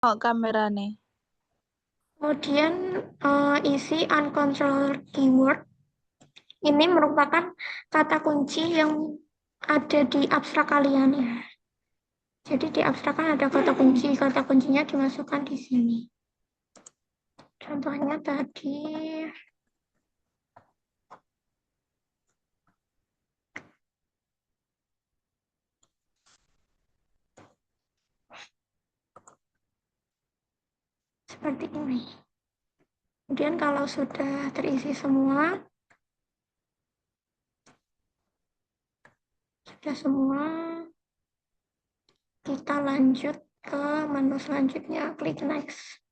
Oh, kamerane. Kemudian isi uncontrolled keyword. Ini merupakan kata kunci yang ada di abstrak kalian ya. Jadi di abstrak kan ada kata kuncinya dimasukkan di sini. Contohnya tadi, seperti ini. Kemudian kalau sudah terisi semua, kita lanjut ke menu selanjutnya, klik next.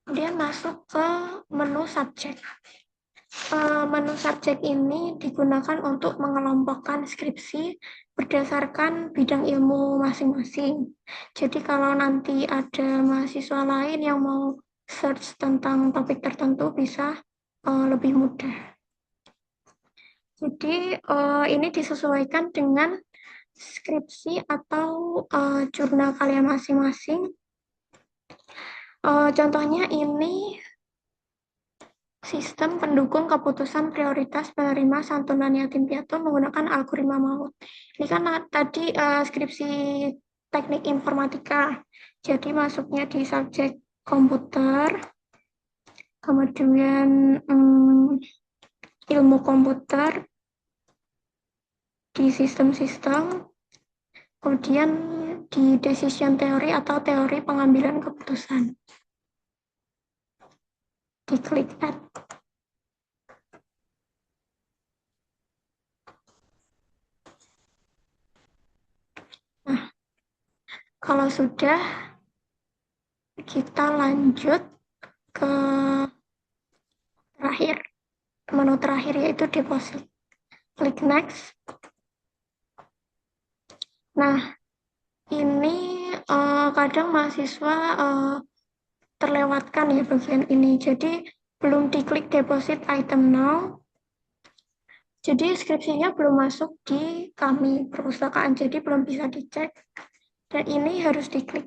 Kemudian masuk ke menu subjek. Menu subjek ini digunakan untuk mengelompokkan skripsi berdasarkan bidang ilmu masing-masing. Jadi kalau nanti ada mahasiswa lain yang mau search tentang topik tertentu bisa lebih mudah. Jadi ini disesuaikan dengan skripsi atau jurnal kalian masing-masing. Contohnya ini sistem pendukung keputusan prioritas penerima santunan yatim piatu menggunakan algoritma Maut. Ini kan tadi skripsi teknik informatika, jadi masuknya di subjek komputer, kemudian ilmu komputer di sistem-sistem, kemudian di decision theory atau teori pengambilan keputusan. Diklik add. Nah, kalau sudah, kita lanjut ke terakhir, menu terakhir yaitu deposit. Klik next. Nah, ini kadang mahasiswa terlewatkan ya bagian ini. Jadi belum diklik deposit item now. Jadi skripsinya belum masuk di kami perpustakaan, jadi belum bisa dicek. Dan ini harus diklik.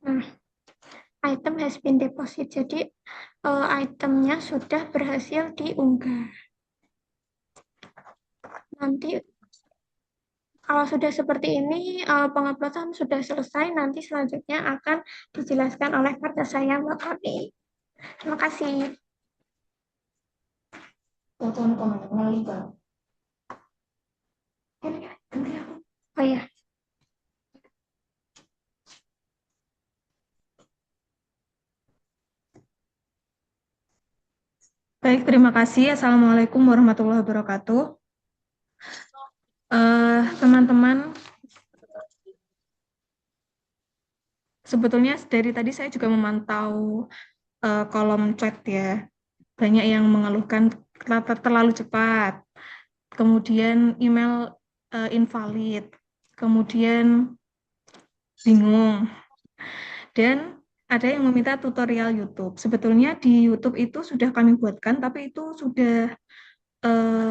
Nah, item has been deposit. Jadi itemnya sudah berhasil diunggah. Nanti kalau sudah seperti ini, penguploadan sudah selesai. Nanti selanjutnya akan dijelaskan oleh partner saya, Mbak Kami. Terima kasih. Oh ya, Baik, terima kasih. Assalamualaikum warahmatullahi wabarakatuh. Teman-teman, sebetulnya dari tadi saya juga memantau kolom chat ya. Banyak yang mengeluhkan terlalu cepat, kemudian email invalid, kemudian bingung, dan ada yang meminta tutorial YouTube. Sebetulnya di YouTube itu sudah kami buatkan, tapi itu sudah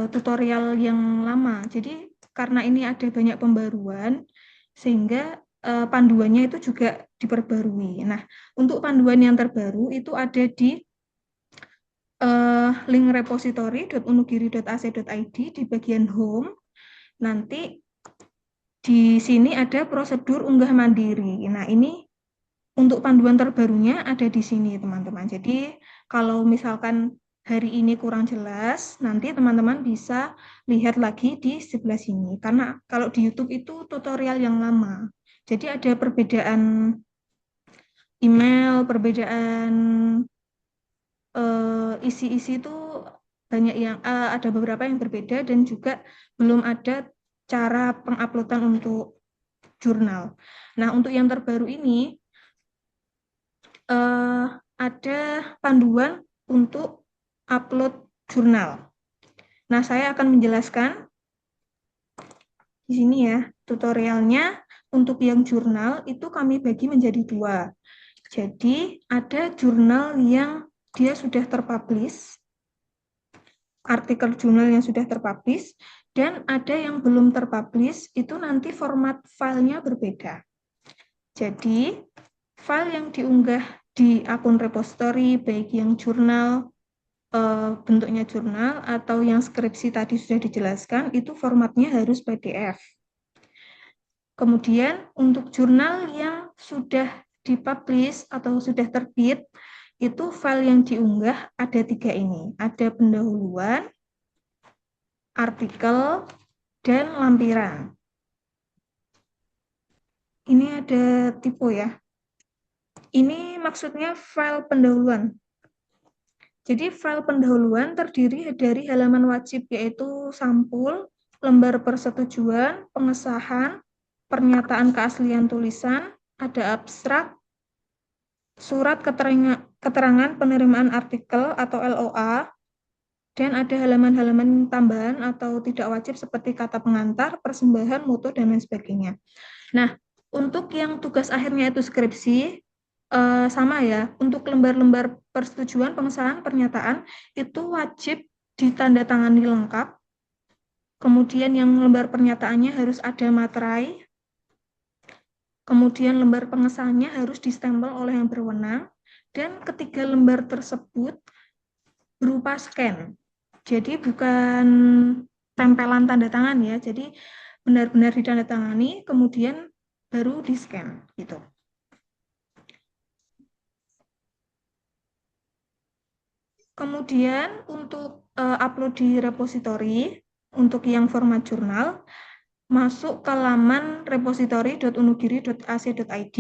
tutorial yang lama. Jadi karena ini ada banyak pembaruan, sehingga panduannya itu juga diperbarui. Nah, untuk panduan yang terbaru itu ada di link repository.unugiri.ac.id di bagian home. Nanti di sini ada prosedur unggah mandiri. Nah, ini untuk panduan terbarunya ada di sini, teman-teman. Jadi, kalau misalkan hari ini kurang jelas, nanti teman-teman bisa lihat lagi di sebelah sini. Karena kalau di YouTube itu tutorial yang lama. Jadi ada perbedaan email, perbedaan isi-isi itu banyak yang ada beberapa yang berbeda dan juga belum ada cara penguploadan untuk jurnal. Nah, untuk yang terbaru ini ada panduan untuk upload jurnal. Nah, saya akan menjelaskan di sini ya. tutorialnya untuk yang jurnal itu kami bagi menjadi dua. Jadi ada jurnal yang dia sudah terpublish, artikel jurnal yang sudah terpublish, dan ada yang belum terpublish, itu nanti format filenya berbeda. Jadi, file yang diunggah di akun repository, baik yang jurnal, bentuknya jurnal, atau yang skripsi tadi sudah dijelaskan, itu formatnya harus PDF. Kemudian, untuk jurnal yang sudah dipublish atau sudah terbit, itu file yang diunggah ada 3 ini. Ada pendahuluan, artikel, dan lampiran. Ini ada tipe ya. Ini maksudnya file pendahuluan. Jadi file pendahuluan terdiri dari halaman wajib yaitu sampul, lembar persetujuan, pengesahan, pernyataan keaslian tulisan, ada abstrak, surat keterangan penerimaan artikel atau LOA, dan ada halaman-halaman tambahan atau tidak wajib seperti kata pengantar, persembahan, mutu, dan lain sebagainya. Nah, untuk yang tugas akhirnya itu skripsi, sama ya, untuk lembar-lembar persetujuan, pengesahan, pernyataan, itu wajib ditandatangani lengkap. Kemudian yang lembar pernyataannya harus ada materai. Kemudian lembar pengesahannya harus distempel oleh yang berwenang. Dan ketiga lembar tersebut berupa scan. Jadi bukan tempelan tanda tangan ya, jadi benar-benar ditandatangani, kemudian baru di-scan gitu. Kemudian untuk upload di repository, untuk yang format jurnal, masuk ke laman repository.unugiri.ac.id.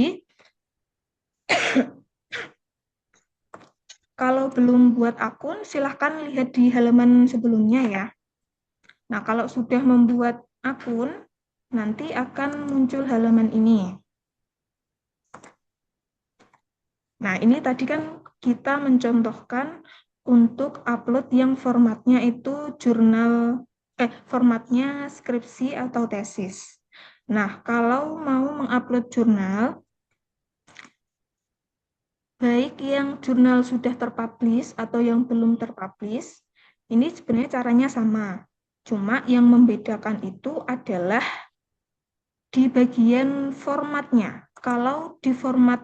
Kalau belum buat akun, silahkan lihat di halaman sebelumnya ya. Nah, kalau sudah membuat akun, nanti akan muncul halaman ini. Nah, ini tadi kan kita mencontohkan untuk upload yang formatnya itu jurnal, formatnya skripsi atau tesis. Nah, kalau mau mengupload jurnal, baik yang jurnal sudah terpublish atau yang belum terpublish, ini sebenarnya caranya sama. Cuma yang membedakan itu adalah di bagian formatnya. Kalau di format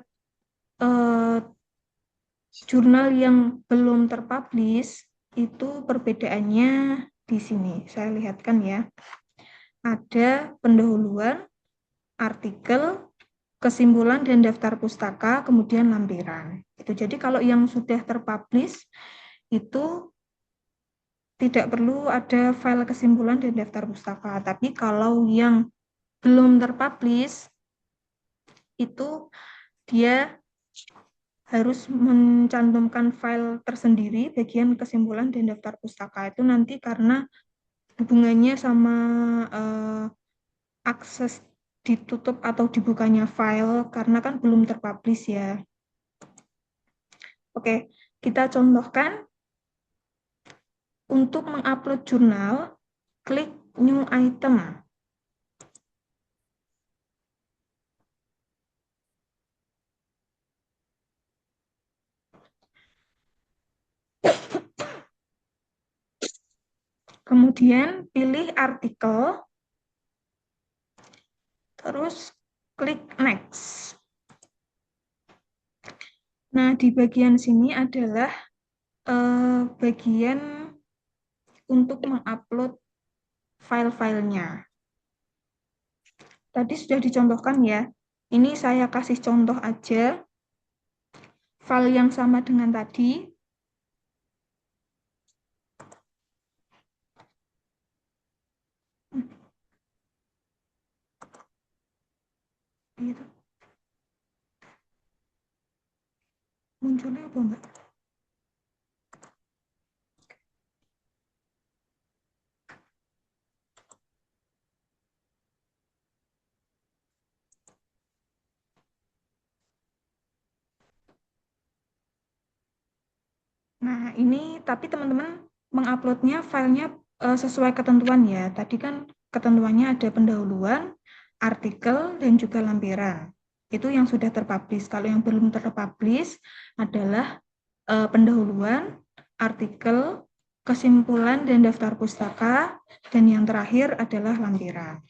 jurnal yang belum terpublish, itu perbedaannya di sini. Saya lihatkan ya. Ada pendahuluan, artikel, kesimpulan dan daftar pustaka, kemudian lampiran. Itu jadi kalau yang sudah terpublish itu tidak perlu ada file kesimpulan dan daftar pustaka. Tapi kalau yang belum terpublish itu dia harus mencantumkan file tersendiri bagian kesimpulan dan daftar pustaka. Itu nanti karena hubungannya sama akses ditutup atau dibukanya file karena kan belum terpublish ya. Oke, kita contohkan untuk mengupload jurnal, klik new item. Kemudian pilih artikel, terus klik next. Nah, di bagian sini adalah bagian untuk mengupload file-filenya. Tadi sudah dicontohkan ya. Ini saya kasih contoh aja. File yang sama dengan tadi. Gitu. Munculnya apa enggak? Nah, ini tapi teman-teman menguploadnya filenya sesuai ketentuan ya. Tadi kan ketentuannya ada pendahuluan, artikel, dan juga lampiran. Itu yang sudah terpublish. Kalau yang belum terpublish adalah pendahuluan, artikel, kesimpulan, dan daftar pustaka, dan yang terakhir adalah lampiran.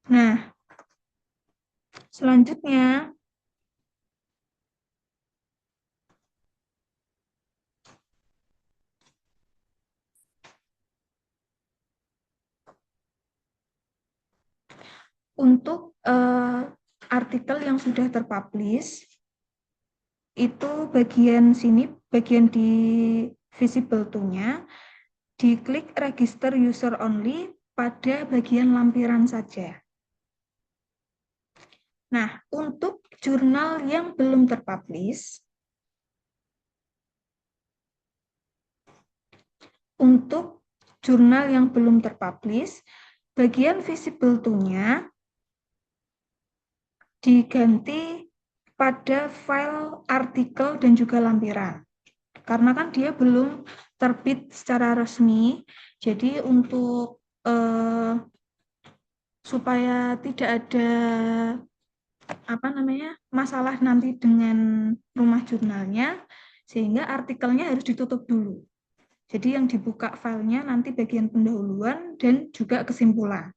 Nah, selanjutnya, untuk artikel yang sudah terpublish, itu bagian sini, bagian di visible to-nya, diklik register user only pada bagian lampiran saja. Nah, untuk jurnal yang belum terpublish, bagian visible to-nya diganti pada file artikel dan juga lampiran. Karena kan dia belum terbit secara resmi, jadi untuk supaya tidak ada masalah nanti dengan rumah jurnalnya, sehingga artikelnya harus ditutup dulu. Jadi yang dibuka filenya nanti bagian pendahuluan dan juga kesimpulan.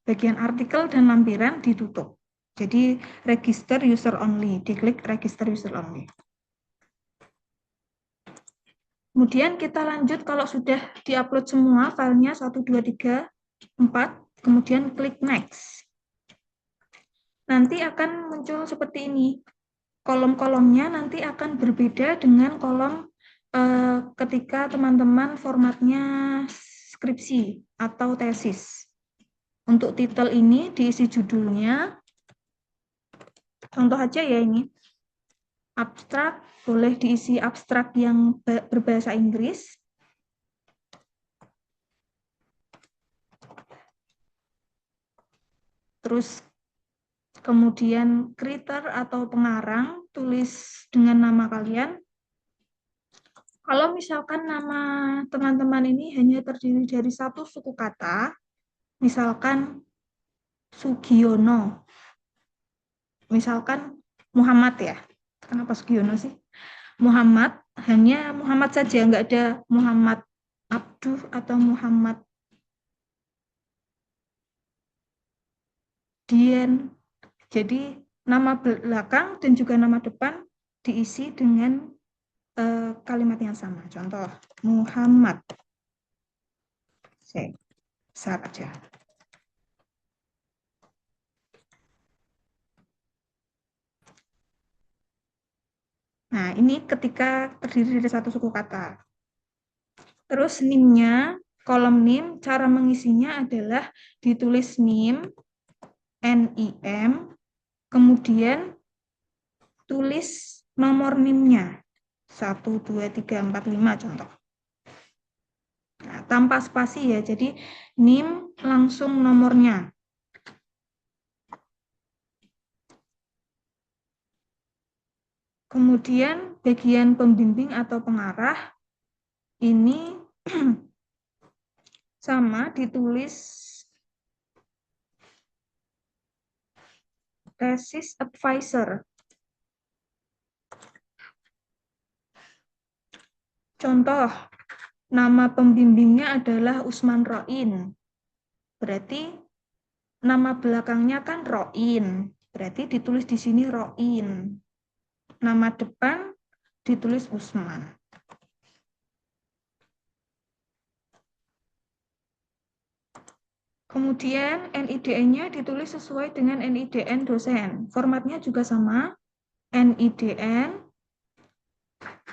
Bagian artikel dan lampiran ditutup. Jadi register user only, diklik register user only. Kemudian kita lanjut kalau sudah diupload semua filenya 1, 2, 3, 4, kemudian klik next. Nanti akan muncul seperti ini. Kolom-kolomnya nanti akan berbeda dengan kolom ketika teman-teman formatnya skripsi atau tesis. Untuk titel ini diisi judulnya. Contoh aja ya ini. Abstrak, boleh diisi abstrak yang berbahasa Inggris. Terus kemudian kriter atau pengarang, tulis dengan nama kalian. Kalau misalkan nama teman-teman ini hanya terdiri dari satu suku kata, misalkan Sugiono, misalkan Muhammad ya. Kenapa Sugiono sih? Muhammad, hanya Muhammad saja, nggak ada Muhammad Abduh atau Muhammad Dian. Jadi nama belakang dan juga nama depan diisi dengan kalimat yang sama. Contoh, Muhammad. Besar aja. Nah, ini ketika terdiri dari satu suku kata. Terus NIM-nya, kolom NIM, cara mengisinya adalah ditulis NIM, NIM, kemudian tulis nomor NIM-nya. 1, 2, 3, 4, 5 contoh. Nah, tanpa spasi ya, jadi NIM langsung nomornya. Kemudian bagian pembimbing atau pengarah ini sama ditulis tesis advisor. Contoh, nama pembimbingnya adalah Usman Roin. Berarti nama belakangnya kan Roin. Berarti ditulis di sini Roin. Nama depan ditulis Usman. Kemudian NIDN-nya ditulis sesuai dengan NIDN dosen. Formatnya juga sama. NIDN,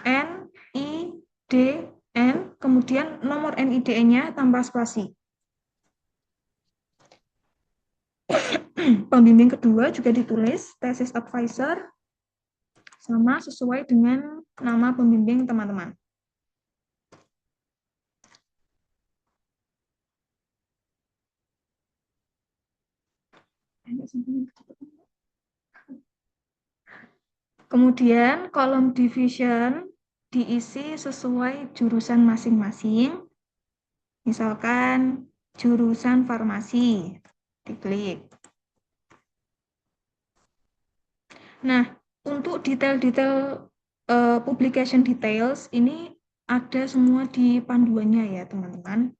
NIDN, kemudian nomor NIDN-nya tanpa spasi. Pembimbing kedua juga ditulis tesis advisor sama sesuai dengan nama pembimbing teman-teman. Kemudian kolom division diisi sesuai jurusan masing-masing. Misalkan jurusan farmasi, diklik. Nah, untuk detail-detail publication details ini ada semua di panduannya ya, teman-teman.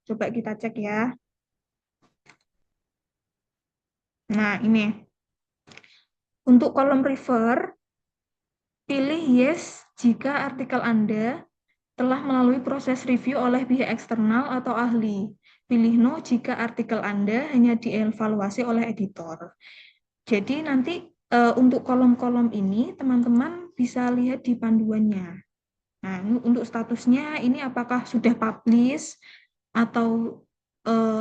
Coba kita cek ya. Nah, ini untuk kolom refer, pilih yes jika artikel Anda telah melalui proses review oleh pihak eksternal atau ahli. Pilih no jika artikel Anda hanya dievaluasi oleh editor. Jadi nanti untuk kolom-kolom ini teman-teman bisa lihat di panduannya. Nah, untuk statusnya ini apakah sudah publish atau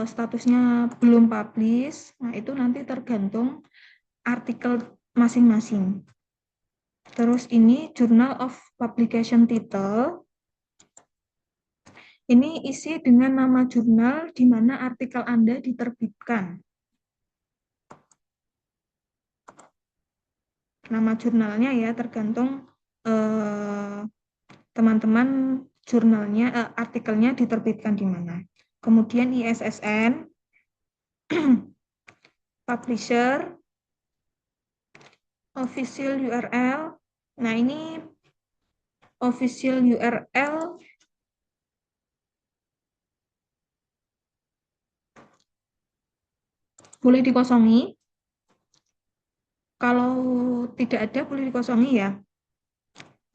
statusnya belum publish. Nah, itu nanti tergantung artikel masing-masing. Terus ini Journal of Publication Title. Ini isi dengan nama jurnal di mana artikel Anda diterbitkan. Nama jurnalnya ya tergantung teman-teman jurnalnya, artikelnya diterbitkan di mana. Kemudian ISSN, publisher, official URL. Nah, ini official URL boleh dikosongi. Kalau tidak ada boleh dikosongi ya.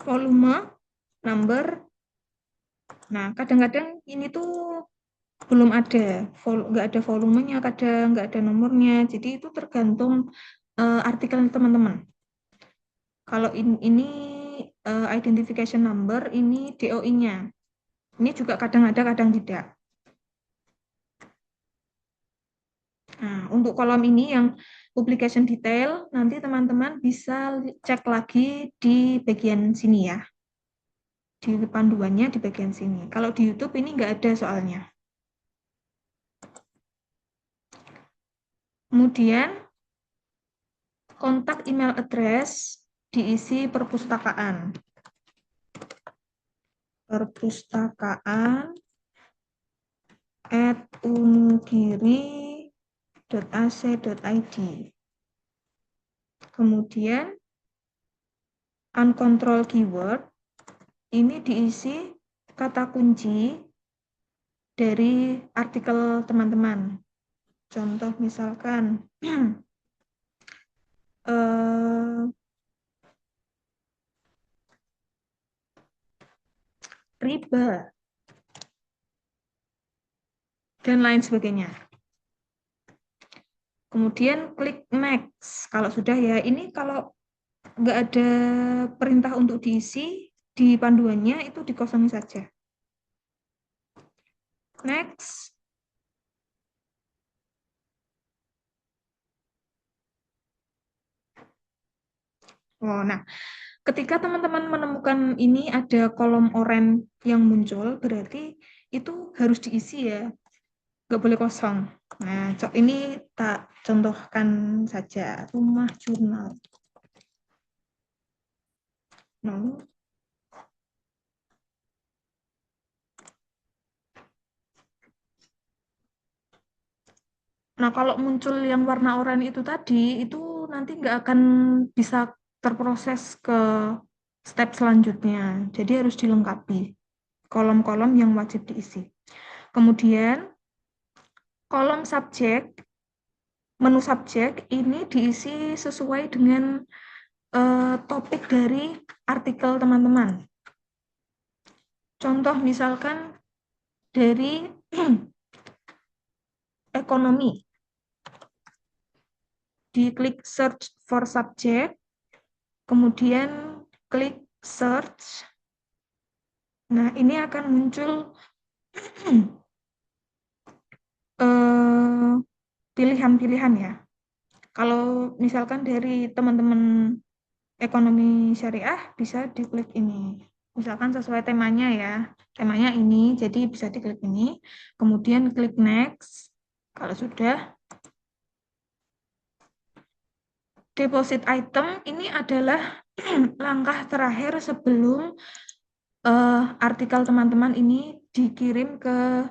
Volume, number. Nah, kadang-kadang ini tuh belum ada, nggak ada volumenya, kadang nggak ada nomornya. Jadi itu tergantung artikel teman-teman. Kalau ini identification number, ini DOI-nya. Ini juga kadang ada, kadang tidak. Nah, untuk kolom ini yang publication detail, nanti teman-teman bisa cek lagi di bagian sini ya. Di panduannya di bagian sini. Kalau di YouTube ini nggak ada soalnya. Kemudian, kontak email address diisi perpustakaan. perpustakaan@unugiri.ac.id. Kemudian uncontrolled keyword ini diisi kata kunci dari artikel teman-teman. Contoh misalkan riba dan lain sebagainya. Kemudian klik next. Kalau sudah ya, ini kalau nggak ada perintah untuk diisi di panduannya itu dikosongi saja. Next. Oh, nah, ketika teman-teman menemukan ini ada kolom oranye yang muncul, berarti itu harus diisi ya, nggak boleh kosong. Nah, ini tak contohkan saja, rumah jurnal. No. Nah, kalau muncul yang warna oranye itu tadi, itu nanti nggak akan bisa terproses ke step selanjutnya. Jadi harus dilengkapi kolom-kolom yang wajib diisi. Kemudian, kolom subjek, menu subjek ini diisi sesuai dengan topik dari artikel teman-teman. Contoh misalkan dari ekonomi. Diklik search for subject, kemudian klik search. Nah, ini akan muncul pilihan-pilihan ya. Kalau misalkan dari teman-teman ekonomi syariah, bisa diklik ini. Misalkan sesuai temanya ya. Temanya ini, jadi bisa diklik ini. Kemudian klik next. Kalau sudah, deposit item ini adalah langkah terakhir sebelum artikel teman-teman ini dikirim ke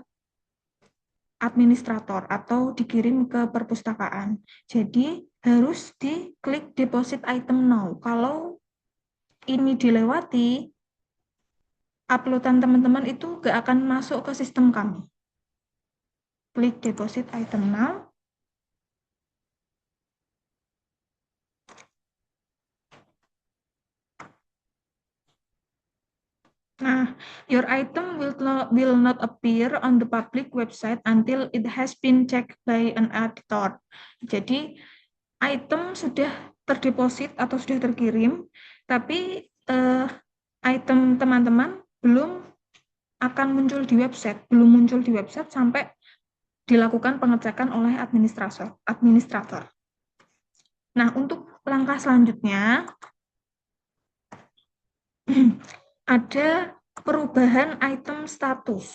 administrator atau dikirim ke perpustakaan. Jadi harus diklik deposit item now. Kalau ini dilewati, uploadan teman-teman itu nggak akan masuk ke sistem kami. Klik deposit item now. Nah, your item will not appear on the public website until it has been checked by an auditor. Jadi, item sudah terdeposit atau sudah terkirim, tapi item teman-teman belum akan muncul di website, sampai dilakukan pengecekan oleh administrator. Nah, untuk langkah selanjutnya, ada perubahan item status.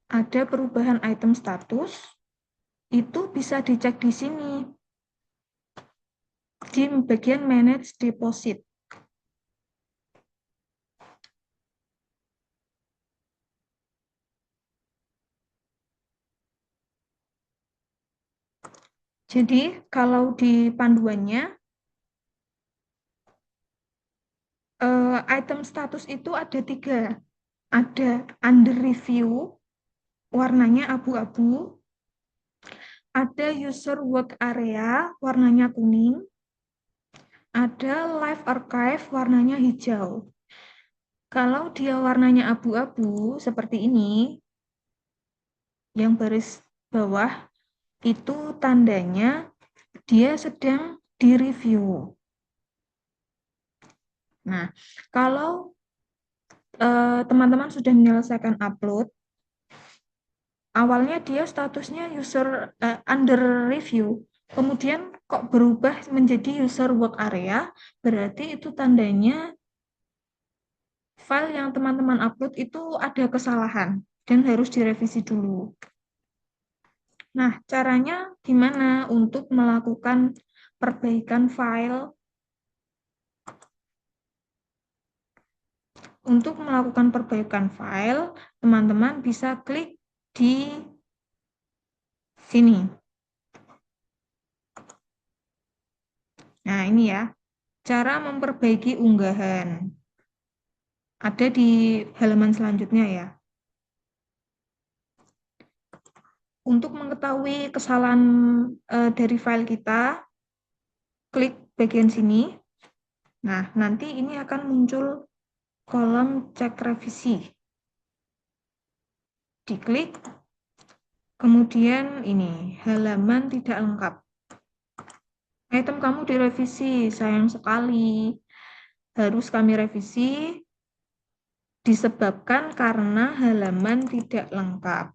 Ada perubahan item status, itu bisa dicek di sini, di bagian manage deposit. Jadi, kalau di panduannya, item status itu ada 3. Ada under review, warnanya abu-abu. Ada user work area, warnanya kuning. Ada live archive, warnanya hijau. Kalau dia warnanya abu-abu, seperti ini, yang baris bawah, itu tandanya dia sedang direview. Nah, kalau teman-teman sudah menyelesaikan upload, awalnya dia statusnya user under review, kemudian kok berubah menjadi user work area, berarti itu tandanya file yang teman-teman upload itu ada kesalahan dan harus direvisi dulu. Nah, caranya gimana untuk melakukan perbaikan file? Untuk melakukan perbaikan file, teman-teman bisa klik di sini. Nah, ini ya, cara memperbaiki unggahan. Ada di halaman selanjutnya ya. Untuk mengetahui kesalahan dari file kita, klik bagian sini. Nah, nanti ini akan muncul kolom cek revisi. Diklik, kemudian ini, halaman tidak lengkap. Item kamu direvisi, sayang sekali. Harus kami revisi disebabkan karena halaman tidak lengkap.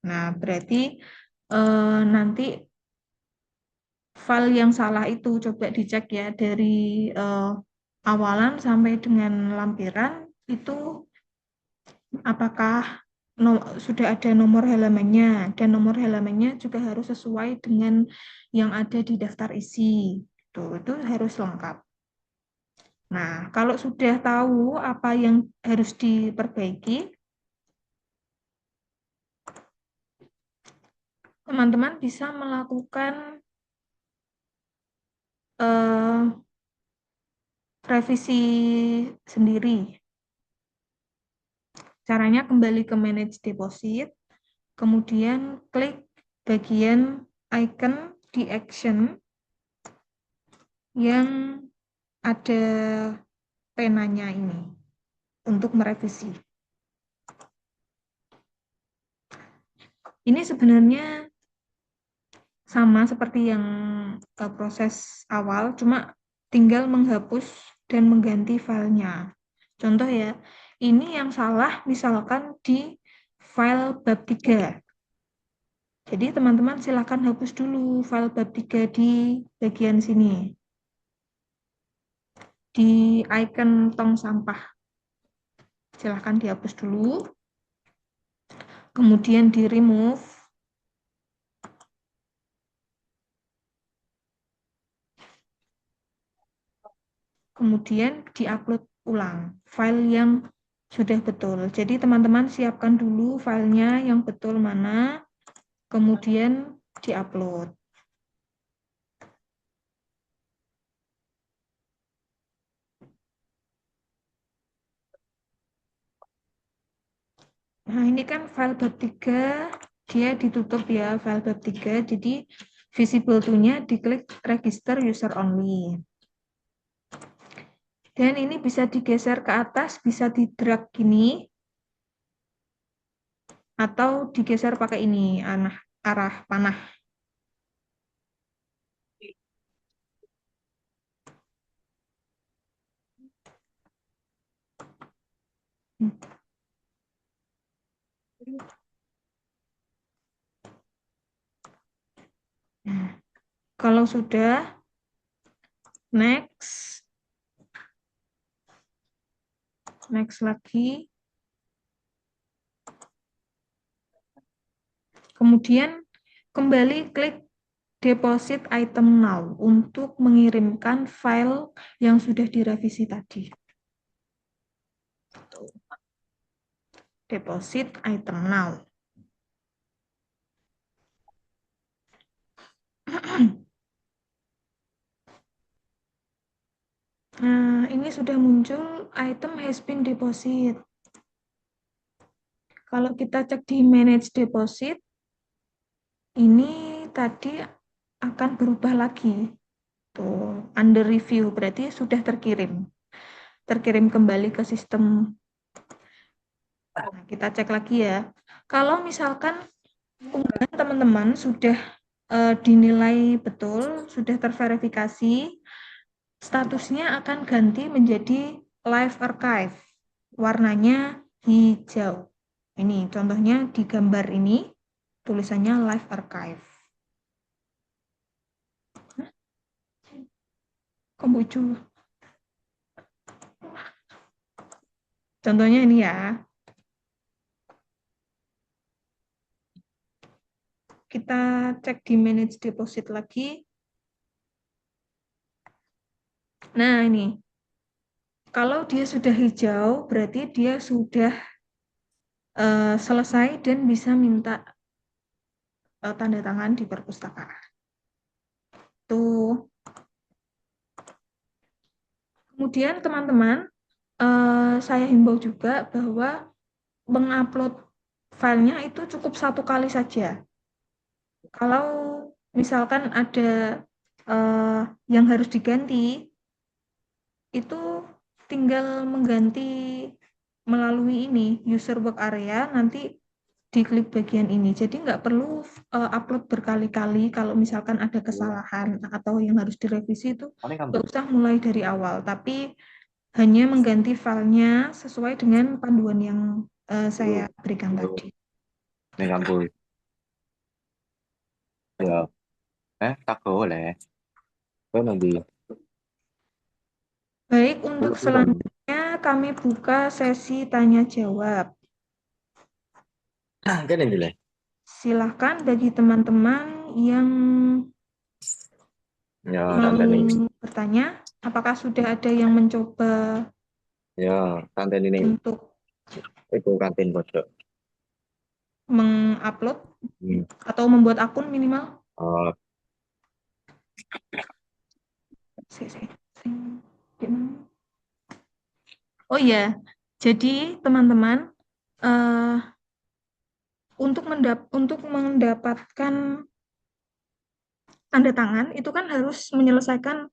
Nah, berarti nanti file yang salah itu coba dicek ya dari awalan sampai dengan lampiran itu apakah sudah ada nomor halamannya, dan nomor halamannya juga harus sesuai dengan yang ada di daftar isi. Itu harus lengkap. Nah, kalau sudah tahu apa yang harus diperbaiki, teman-teman bisa melakukan revisi sendiri. Caranya kembali ke Manage Deposit, kemudian klik bagian icon di Action yang ada penanya ini untuk merevisi. Ini sebenarnya sama seperti yang proses awal, cuma tinggal menghapus dan mengganti filenya. Contoh ya, ini yang salah misalkan di file bab 3. Jadi teman-teman silakan hapus dulu file bab 3 di bagian sini. Di icon tong sampah. Silakan dihapus dulu. Kemudian di remove. Kemudian diupload ulang file yang sudah betul. Jadi teman-teman siapkan dulu filenya yang betul mana. kemudian diupload. Nah, ini kan file bab 3, dia ditutup ya, file bab 3, jadi visible to-nya diklik register user only. Dan ini bisa digeser ke atas, bisa di-drag gini, atau digeser pakai ini, arah panah. Nah, kalau sudah, next lagi. Kemudian kembali klik deposit item now untuk mengirimkan file yang sudah direvisi tadi. Deposit item now. Nah, ini sudah muncul item has been deposit. Kalau kita cek di manage deposit, ini tadi akan berubah lagi. Tuh, under review, berarti sudah terkirim. Terkirim kembali ke sistem. Nah, kita cek lagi ya. Kalau misalkan unggahan teman-teman sudah dinilai betul, sudah terverifikasi, statusnya akan ganti menjadi live archive. Warnanya hijau. Ini contohnya di gambar ini, tulisannya live archive. Kemucu. Contohnya ini ya. Kita cek di manage deposit lagi. Nah, ini. Kalau dia sudah hijau, berarti dia sudah selesai dan bisa minta tanda tangan di perpustakaan. Tuh. Kemudian teman-teman, saya himbau juga bahwa mengupload filenya itu cukup satu kali saja. Kalau misalkan ada yang harus diganti, itu tinggal mengganti melalui ini, user work area, nanti diklik bagian ini. Jadi nggak perlu upload berkali-kali kalau misalkan ada kesalahan atau yang harus direvisi itu nggak usah mulai dari awal, tapi hanya mengganti filenya sesuai dengan panduan yang saya berikan tadi. Nih lampu. Ya. Tak boleh. Nanti. Baik, untuk selanjutnya kami buka sesi tanya jawab. Kan ini lah. Silahkan bagi teman-teman yang Ya, mau tante bertanya, apakah sudah ada yang mencoba ya, tante ini untuk itu kantin bodoh. mengupload atau membuat akun minimal? Oh, Oh iya, jadi teman-teman, untuk mendapatkan tanda tangan itu kan harus menyelesaikan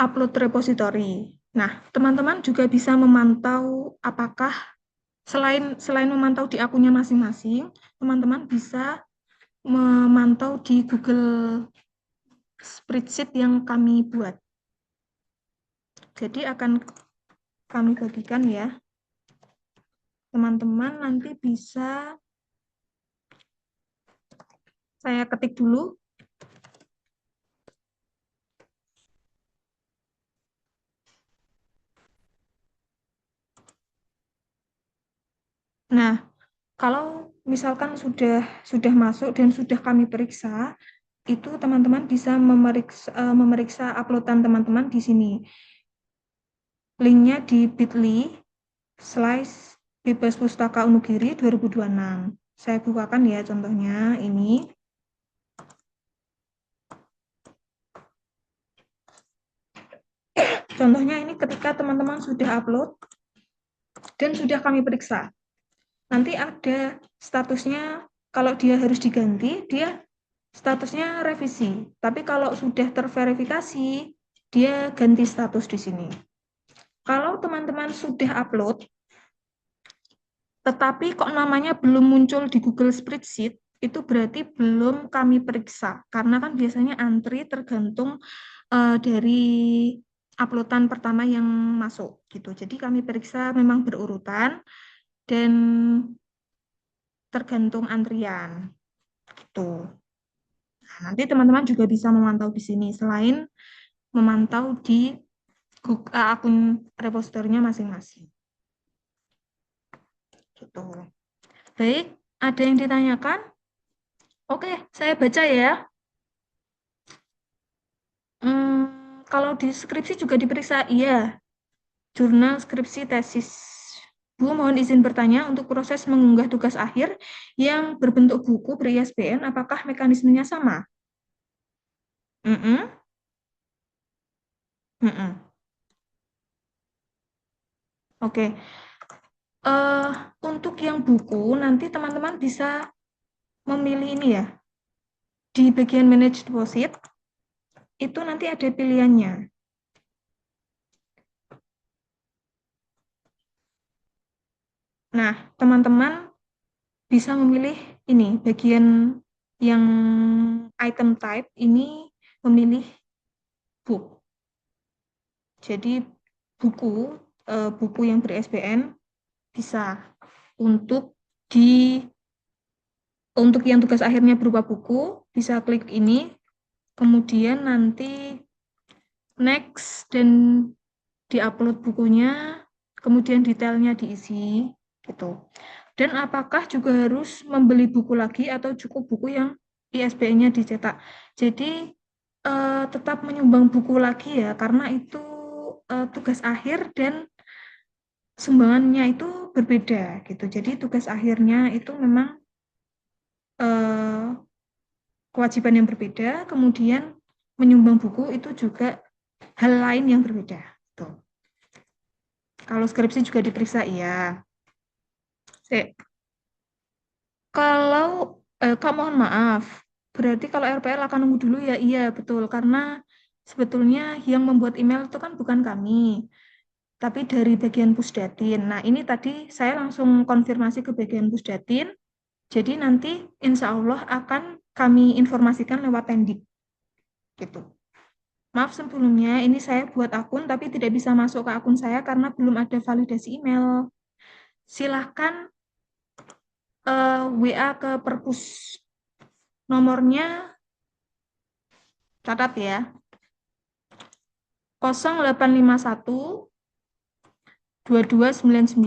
upload repository. Nah, teman-teman juga bisa memantau apakah selain memantau di akunnya masing-masing, teman-teman bisa memantau di Google Spreadsheet yang kami buat. Jadi akan kami bagikan ya. Teman-teman nanti bisa saya ketik dulu. Nah, kalau misalkan sudah masuk dan sudah kami periksa, itu teman-teman bisa memeriksa uploadan teman-teman di sini. Linknya di bit.ly/bebas pustaka Unugiri 2026. Saya bukakan ya contohnya ini. Contohnya ini ketika teman-teman sudah upload dan sudah kami periksa. Nanti ada statusnya, kalau dia harus diganti, dia statusnya revisi. Tapi kalau sudah terverifikasi, dia ganti status di sini. Kalau teman-teman sudah upload, tetapi kok namanya belum muncul di Google Spreadsheet, itu berarti belum kami periksa. Karena kan biasanya antri tergantung dari uploadan pertama yang masuk gitu. Jadi kami periksa memang berurutan dan tergantung antrian gitu. Nah, nanti teman-teman juga bisa memantau di sini selain memantau di akun repositorinya masing-masing. Gitu. Baik, ada yang ditanyakan? Oke, saya baca ya. Kalau di skripsi juga diperiksa, iya. Jurnal skripsi tesis. Bu, mohon izin bertanya untuk proses mengunggah tugas akhir yang berbentuk buku ber-ISBN, apakah mekanismenya sama? Mm-mm. Mm-mm. Oke. Untuk yang buku, nanti teman-teman bisa memilih ini ya. Di bagian manage deposit, itu nanti ada pilihannya. Nah, teman-teman bisa memilih ini, bagian yang item type ini memilih book. Jadi buku yang ber-SBN bisa untuk untuk yang tugas akhirnya berupa buku, bisa klik ini, kemudian nanti next dan diupload bukunya, kemudian detailnya diisi gitu. Dan apakah juga harus membeli buku lagi atau cukup buku yang ISBN-nya dicetak. Jadi tetap menyumbang buku lagi ya, karena itu tugas akhir dan sumbangannya itu berbeda gitu. Jadi tugas akhirnya itu memang kewajiban yang berbeda, kemudian menyumbang buku itu juga hal lain yang berbeda. Tuh. Kalau skripsi juga diperiksa, iya. Kalau Kak mohon maaf, berarti kalau RPL akan nunggu dulu ya, iya betul, karena sebetulnya yang membuat email itu kan bukan kami, tapi dari bagian Pusdatin. Nah ini tadi saya langsung konfirmasi ke bagian Pusdatin, jadi nanti insya Allah akan kami informasikan lewat Tendik. Gitu. Maaf sebelumnya, ini saya buat akun tapi tidak bisa masuk ke akun saya karena belum ada validasi email. Silahkan WA ke perpus. Nomornya catat ya. 0851 2299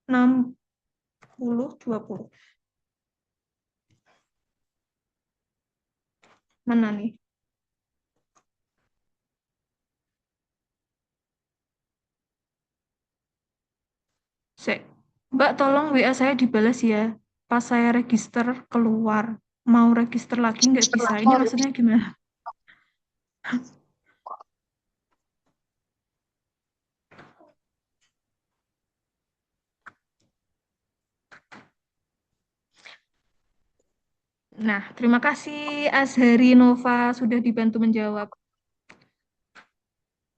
6020. Mana nih? Mbak, tolong WA saya dibalas ya. Pas saya register keluar. Mau register lagi nggak bisa. Ini maksudnya gimana? Nah, terima kasih Azhari Nova sudah dibantu menjawab.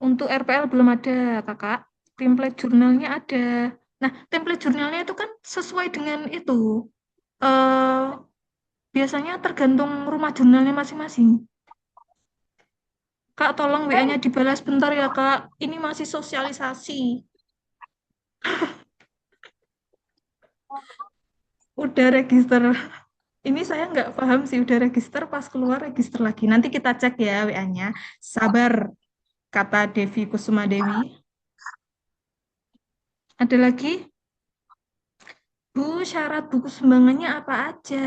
Untuk RPL belum ada, Kakak. Template jurnalnya ada. Nah, template jurnalnya itu kan sesuai dengan itu. Eh, biasanya tergantung rumah jurnalnya masing-masing. Kak, tolong WA-nya dibalas bentar ya, Kak. Ini masih sosialisasi. Udah register. Ini saya nggak paham sih, udah register, pas keluar register lagi. Nanti kita cek ya WA-nya. Sabar, kata Devi Kusuma Dewi. Ada lagi? Bu, syarat buku sumbangannya apa aja?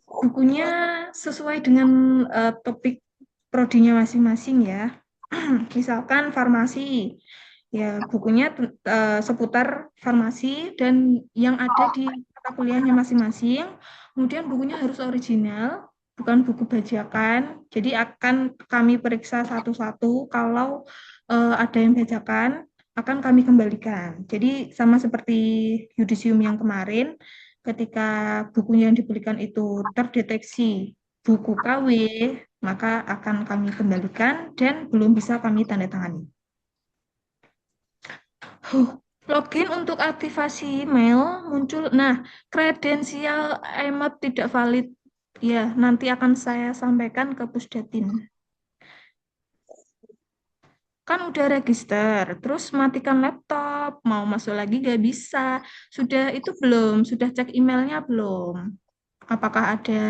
Bukunya sesuai dengan topik prodinya masing-masing ya. Misalkan farmasi, Ya, bukunya seputar farmasi dan yang ada di mata kuliahnya masing-masing. Kemudian bukunya harus original, bukan buku bajakan. Jadi akan kami periksa satu-satu. Kalau ada yang bajakan, akan kami kembalikan. Jadi sama seperti yudisium yang kemarin, ketika bukunya yang dibelikan itu terdeteksi buku KW, maka akan kami kembalikan dan belum bisa kami tanda tangani. Login untuk aktivasi email muncul. Nah, kredensial emot tidak valid. Ya, nanti akan saya sampaikan ke Pusdatin. Kan udah register, terus matikan laptop, mau masuk lagi nggak bisa. Sudah itu belum? Sudah cek emailnya belum? Apakah ada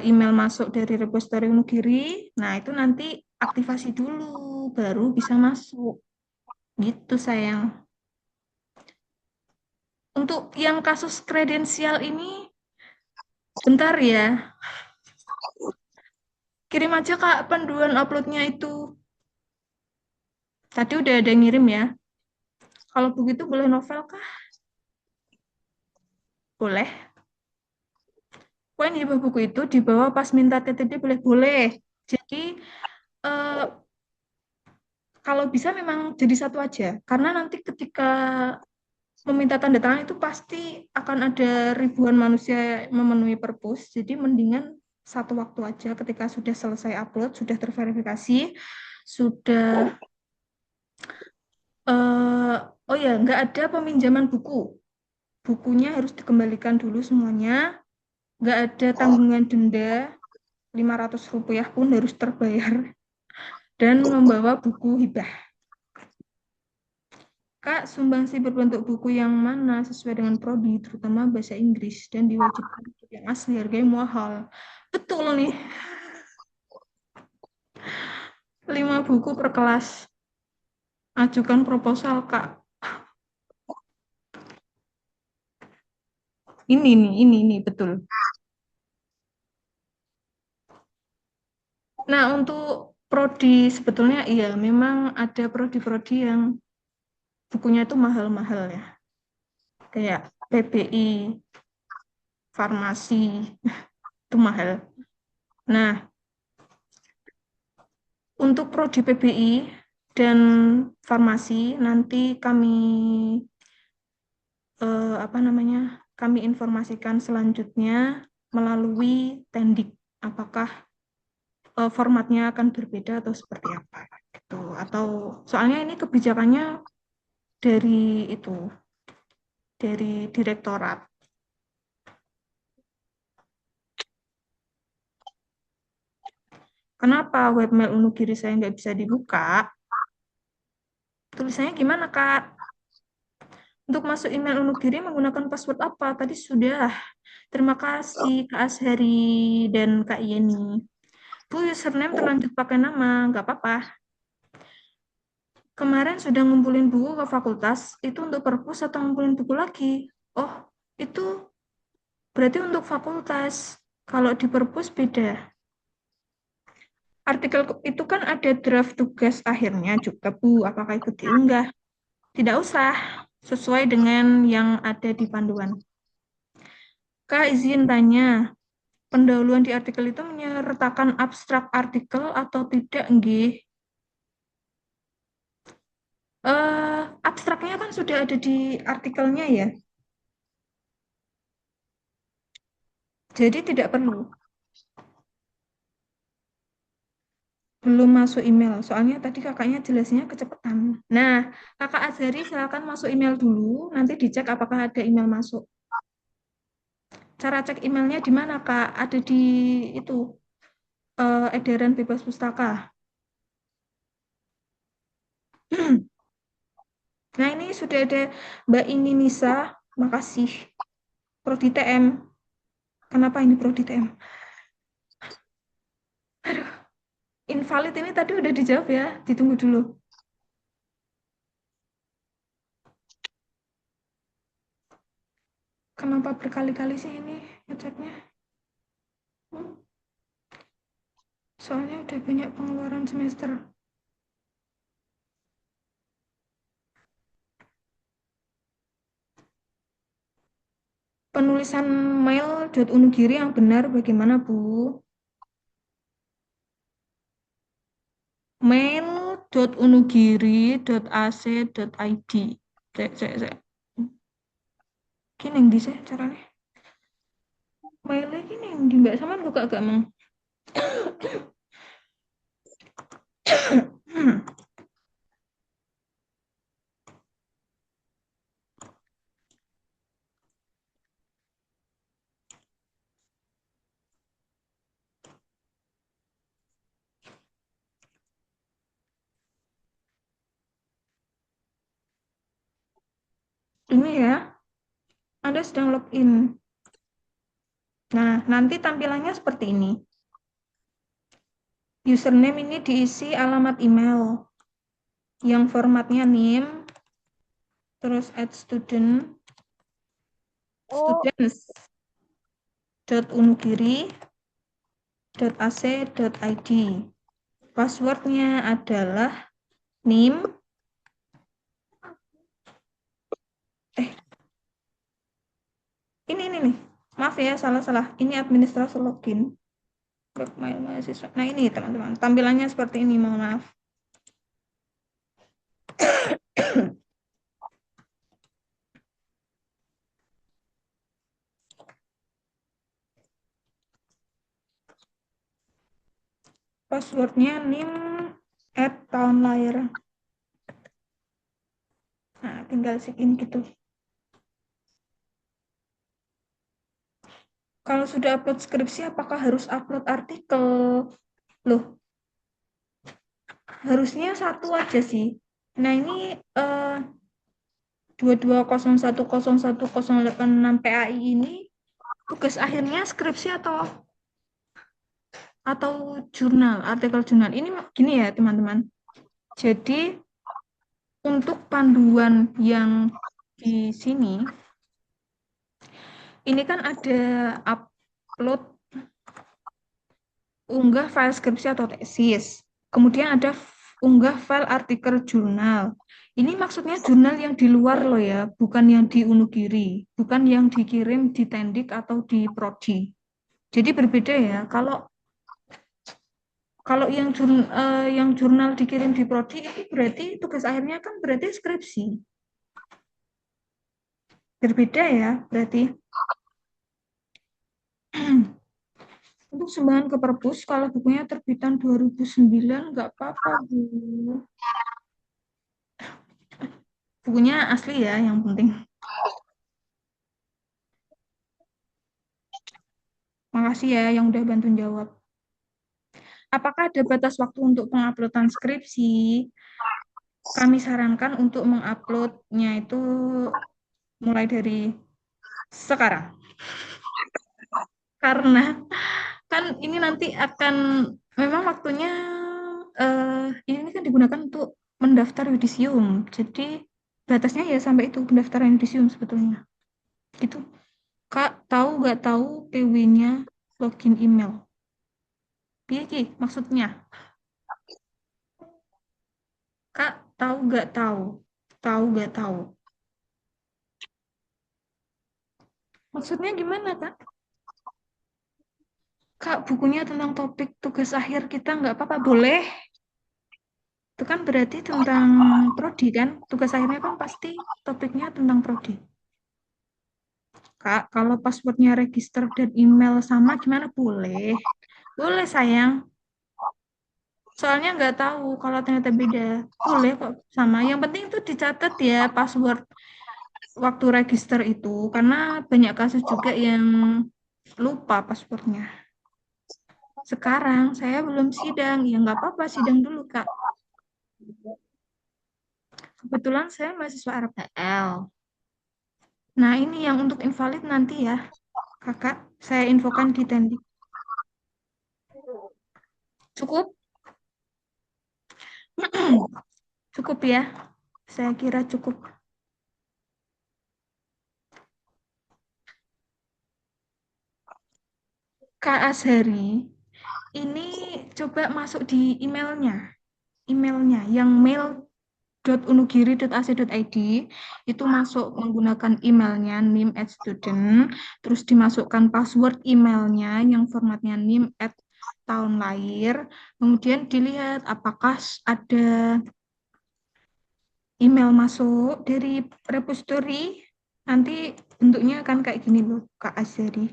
email masuk dari repositori Unugiri? Nah, itu nanti aktivasi dulu, baru bisa masuk. Gitu, sayang. Untuk yang kasus kredensial ini, bentar ya, kirim aja Kak panduan uploadnya itu. Tadi udah ada yang ngirim ya. Kalau begitu boleh novel kah? Boleh. Poin hibah buku itu dibawa pas minta TTD boleh? Boleh. Jadi eh, kalau bisa memang jadi satu aja. Karena nanti ketika meminta tanda tangan itu pasti akan ada ribuan manusia memenuhi perpus. Jadi mendingan satu waktu aja ketika sudah selesai upload, sudah terverifikasi, sudah oh ya, nggak ada peminjaman buku. Bukunya harus dikembalikan dulu semuanya. Nggak ada tanggungan denda, Rp500 pun harus terbayar. Dan membawa buku hibah. Kak, sumbangsi berbentuk buku yang mana sesuai dengan prodi, terutama bahasa Inggris, dan diwajibkan yang asli, harganya mahal. Betul nih, 5 buku per kelas. Ajukan proposal, Kak. Ini, betul. Nah, untuk prodi sebetulnya iya, memang ada prodi-prodi yang bukunya itu mahal-mahal ya. Kayak PBI, farmasi, itu mahal. Nah, untuk prodi PBI dan farmasi nanti kami apa namanya? Kami informasikan selanjutnya melalui Tendik. Apakah formatnya akan berbeda atau seperti apa gitu. Atau soalnya ini kebijakannya dari itu dari direktorat. Kenapa webmail Unugiri saya nggak bisa dibuka? Tulisannya gimana, Kak? Untuk masuk email Unugiri menggunakan password apa? Tadi sudah. Terima kasih Kak Ashari dan Kak Yeni. Bu, username terlanjur pakai nama, nggak apa-apa. Kemarin sudah ngumpulin buku ke fakultas, itu untuk perpus atau ngumpulin buku lagi? Oh, itu berarti untuk fakultas. Kalau di perpus beda. Artikel itu kan ada draft tugas akhirnya juga, Bu. Apakah ikut diunggah? Tidak usah, sesuai dengan yang ada di panduan. Kak, izin tanya, pendahuluan di artikel itu menyertakan abstrak artikel atau tidak, nggih? Abstraknya kan sudah ada di artikelnya ya, jadi tidak perlu. Belum masuk email, soalnya tadi kakaknya jelasnya kecepatan. Nah, kakak Azhari silakan masuk email dulu, nanti dicek apakah ada email masuk. Cara cek emailnya di mana, Kak? Ada di itu, edaran bebas pustaka. Nah, ini sudah ada Mbak Ini Nisa, makasih. Prodi TM. Kenapa ini Prodi TM? Aduh, invalid ini tadi udah dijawab ya, ditunggu dulu. Kenapa berkali-kali sih ini ngeceknya? Soalnya udah banyak pengeluaran semester. Penulisan mail .unugiri yang benar bagaimana, Bu? mail.unugiri.ac.id. Cek. Kini yang di saya caranya. Mailnya kini yang di Mbak Saman kok agak mau. Ini ya, Anda sedang login. Nah, nanti tampilannya seperti ini. Username ini diisi alamat email yang formatnya name, terus @student, students.unugiri.ac.id. Passwordnya adalah name, ini nih, maaf ya, salah. Ini administrasi login. Mail mahasiswa. Nah ini teman-teman, tampilannya seperti ini, mohon maaf. Passwordnya nim tahun lahir. Nah, tinggal sign gitu. Kalau sudah upload skripsi, apakah harus upload artikel? Loh, harusnya satu aja sih. Nah, ini 22010108 PAI ini tugas akhirnya skripsi atau jurnal, artikel jurnal. Ini gini ya, teman-teman. Jadi, untuk panduan yang di sini, ini kan ada upload unggah file skripsi atau tesis. Kemudian ada unggah file artikel jurnal. Ini maksudnya jurnal yang di luar loh ya, bukan yang di Unugiri, bukan yang dikirim di Tendik atau di Prodi. Jadi berbeda ya. Kalau yang jurnal dikirim di Prodi itu berarti tugas akhirnya kan berarti skripsi. Berbeda ya, berarti. Untuk sumbangan ke perpus, kalau bukunya terbitan 2009, nggak apa-apa, Bu. Bukunya asli ya, yang penting. Makasih ya yang udah bantu jawab. Apakah ada batas waktu untuk penguploadan skripsi? Kami sarankan untuk menguploadnya itu mulai dari sekarang. Karena kan ini nanti akan, memang waktunya ini kan digunakan untuk mendaftar yudisium. Jadi batasnya ya sampai itu pendaftaran yudisium sebetulnya. Gitu. Kak, tahu nggak tahu PW-nya login email? Piye maksudnya? Kak, tahu nggak tahu? Tahu nggak tahu? Maksudnya gimana, Kak? Kak, bukunya tentang topik tugas akhir kita nggak apa-apa, boleh? Itu kan berarti tentang prodi kan? Tugas akhirnya kan pasti topiknya tentang prodi. Kak, kalau passwordnya register dan email sama gimana? Boleh. Boleh, sayang. Soalnya nggak tahu kalau ternyata beda. Boleh kok sama. Yang penting itu dicatat ya password waktu register itu. Karena banyak kasus juga yang lupa passwordnya. Sekarang saya belum sidang. Ya nggak apa-apa, sidang dulu, Kak. Kebetulan saya mahasiswa RPL. Nah, ini yang untuk invalid nanti ya, Kakak. Saya infokan di Tendik. Cukup? Cukup ya? Saya kira cukup. Kak Azhari, ini coba masuk di emailnya. Emailnya, yang mail .unugiri.ac.id itu masuk menggunakan emailnya nim@student, terus dimasukkan password emailnya yang formatnya nim@tahun lahir, kemudian dilihat apakah ada email masuk dari repository, nanti bentuknya akan kayak gini loh, Kak Azari.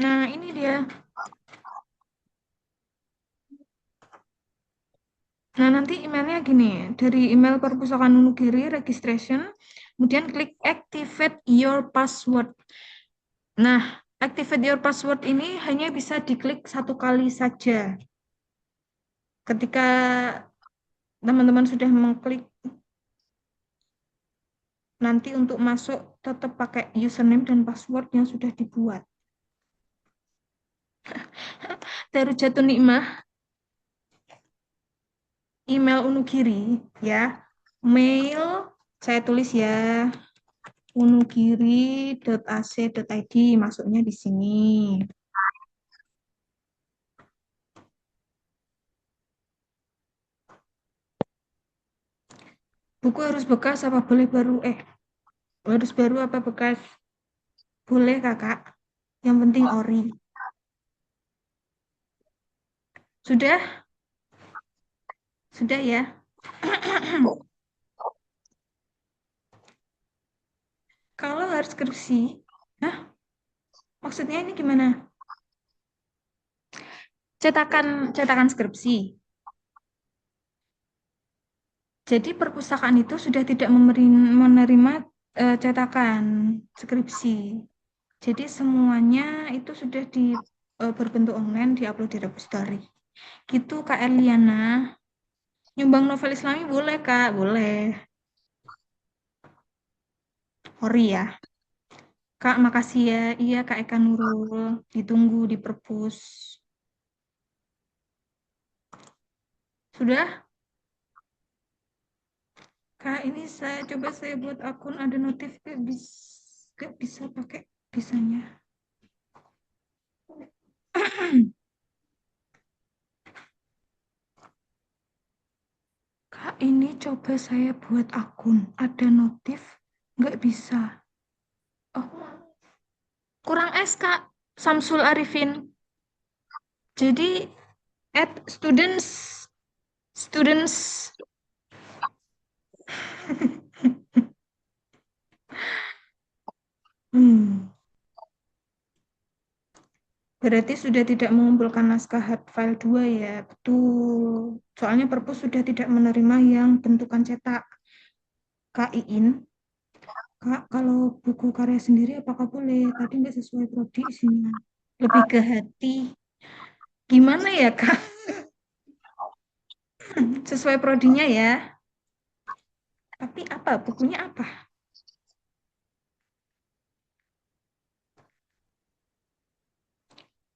Nah, ini dia. Nah, nanti emailnya gini, dari email Perpustakaan Wonogiri, registration, kemudian klik activate your password. Nah, activate your password ini hanya bisa diklik satu kali saja. Ketika teman-teman sudah mengklik, nanti untuk masuk tetap pakai username dan password yang sudah dibuat. Darujatun Nikmah, email Wonogiri, ya. Mail, saya tulis ya, wonogiri.ac.id, masuknya di sini. Buku harus bekas apa boleh baru? Harus baru apa bekas? Boleh, Kakak. Yang penting ori. Sudah? Sudah ya? Kalau harus skripsi, maksudnya ini gimana? Cetakan skripsi. Jadi perpustakaan itu sudah tidak menerima cetakan skripsi. Jadi semuanya itu sudah berbentuk online, diupload di repository. Gitu Kak Eliana. Nyumbang novel Islami boleh Kak, boleh. Ori ya. Kak, makasih ya. Iya Kak Eka Nurul. Ditunggu di perpus. Sudah? Kak, ini saya buat akun ada notif gak bisa pakai bisanya. Kak, ini coba saya buat akun ada notif nggak bisa. Oh, kurang S Kak. Samsul Arifin. Jadi at students Berarti sudah tidak mengumpulkan naskah hard file 2 ya, betul. Soalnya perpus sudah tidak menerima yang bentukan cetak. Kak Iin, Kak, kalau buku karya sendiri apakah boleh? Tadi nggak sesuai prodi isinya. Lebih ke hati. Gimana ya, Kak? Sesuai prodinya ya. Tapi apa? Bukunya apa?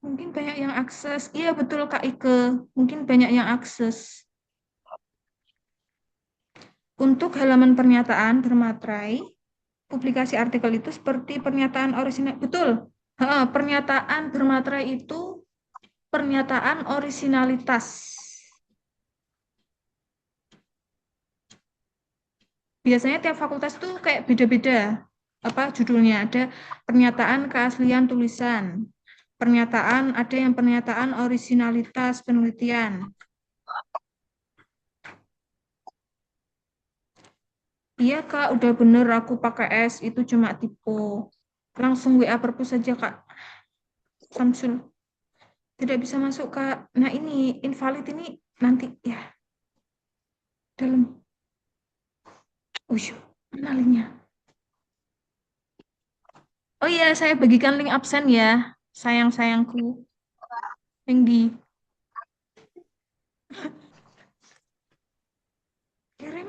Mungkin banyak yang akses. Iya, betul Kak Ike. Mungkin banyak yang akses. Untuk halaman pernyataan bermaterai, publikasi artikel itu seperti pernyataan orisinal. Betul. Pernyataan bermaterai itu pernyataan orisinalitas. Biasanya tiap fakultas itu kayak beda-beda apa judulnya. Ada pernyataan keaslian tulisan, ada yang pernyataan orisinalitas penelitian. Iya Kak, udah bener aku pakai S, itu cuma tipe. Langsung WA perpus saja Kak. Samsul. Tidak bisa masuk Kak. Nah ini, invalid ini nanti ya. Dalam. Mana linknya? Oh iya, saya bagikan link absen ya. Sayang-sayangku. Yang di kirim.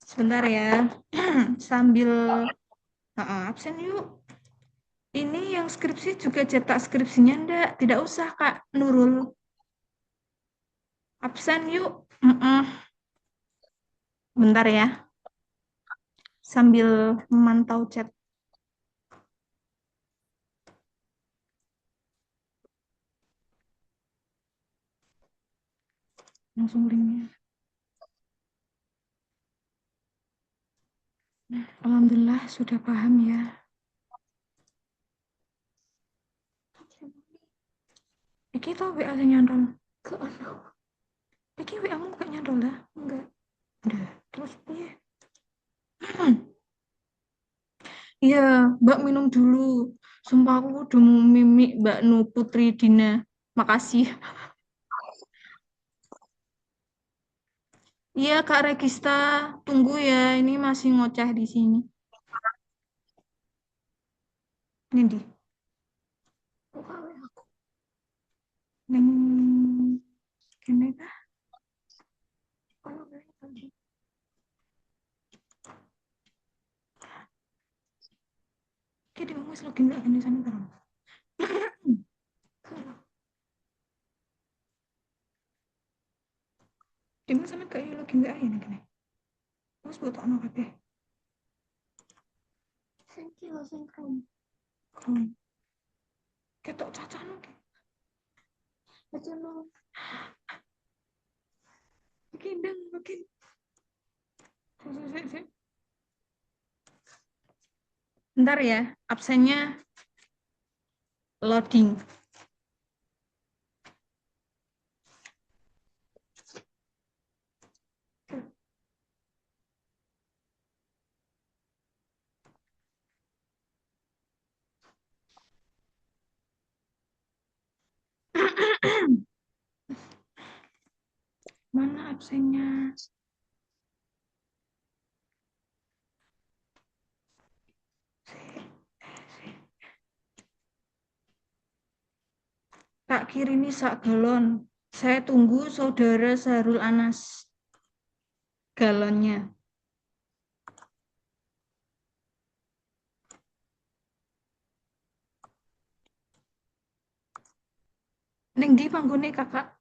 Sebentar ya. Sambil absen yuk. Ini yang skripsi juga cetak skripsinya enggak? Tidak usah Kak Nurul. Absen yuk. Bentar ya. Sambil memantau chat. langsung linknya. Alhamdulillah sudah paham ya. Iki tau WA sing nyantol. Ke ono. Iki WA mu gak nyantol dah? Enggak. Udah. Terus piye? Iya, Mbak minum dulu. Sumpah aku udah mau mimik Mbak Nu Putri Dina. Makasih. Iya, Kak Regista. Tunggu ya, ini masih ngoceh di sini. Ini di. Buka WA aku. Neng. Kene kah? Ono WA tadi. Oke, di wis login gak kene sana terus. Di mana sama kayak login gak ya nih kene. Terus buat ono kabeh. Sing kilo sing Chrome. Ketok cacahno ki. Aja no. Iki ndang login. Sik. Bentar ya, absennya loading. Mana absennya? Tak kirimi sak galon. Saya tunggu saudara Sahrul Anas. Galonnya. Neng di panggone kakak.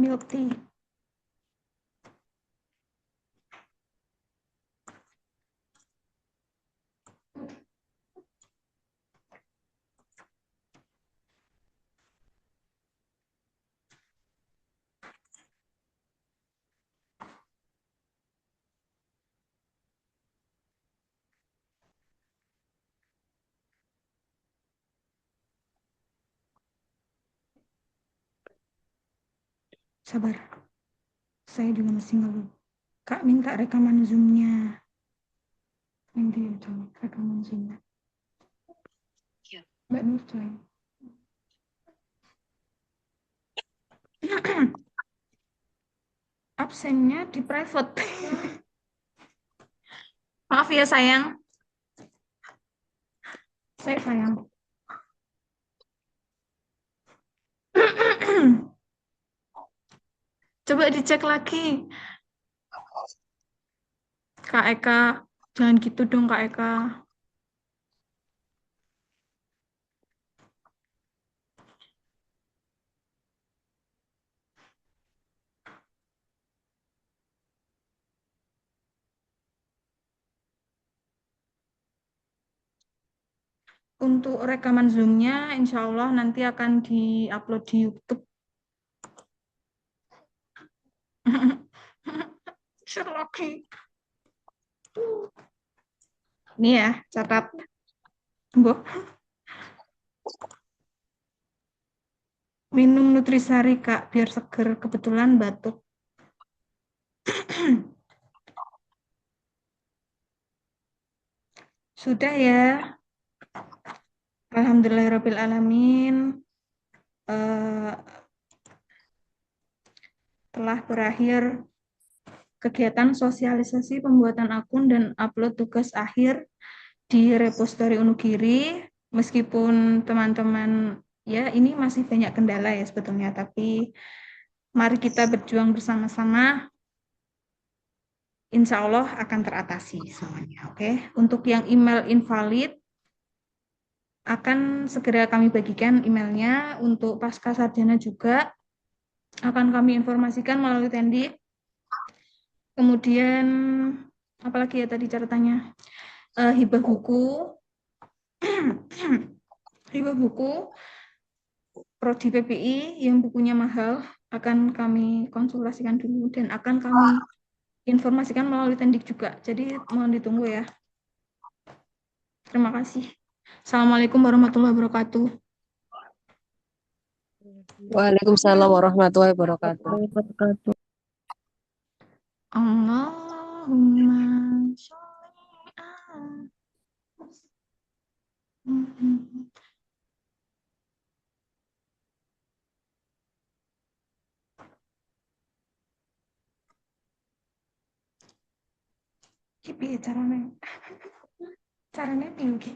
Milk tea. Sabar. Saya juga mesti ngeluh. Kak minta rekaman Zoom-nya. Neng di coba rekaman Zoom-nya. Mbak Nur join. Absennya di private. Maaf ya sayang. Saya sayang. Coba dicek lagi. Kak Eka, jangan gitu dong Kak Eka. Untuk rekaman Zoom-nya, insya Allah nanti akan di-upload di YouTube. Share lagi. Ini ya, catat. Mbok. Minum Nutrisari, Kak, biar seger. Kebetulan batuk. Sudah ya. Alhamdulillahirrahmanirrahim. Telah berakhir kegiatan sosialisasi pembuatan akun dan upload tugas akhir di repository Unugiri. Meskipun teman-teman ya ini masih banyak kendala ya sebetulnya, tapi mari kita berjuang bersama-sama. Insya Allah akan teratasi semuanya. Oke. Untuk yang email invalid akan segera kami bagikan emailnya. Untuk pasca sarjana juga akan kami informasikan melalui Tendi. Kemudian apalagi ya tadi catatannya, hibah buku hibah buku prodi PPI yang bukunya mahal akan kami konsultasikan dulu dan akan kami informasikan melalui Tendik juga. Jadi mohon ditunggu ya. Terima kasih. Assalamualaikum warahmatullahi wabarakatuh. Waalaikumsalam warahmatullahi wabarakatuh. Allahumma sholli ala. Iki piye carane? Carane piye iki?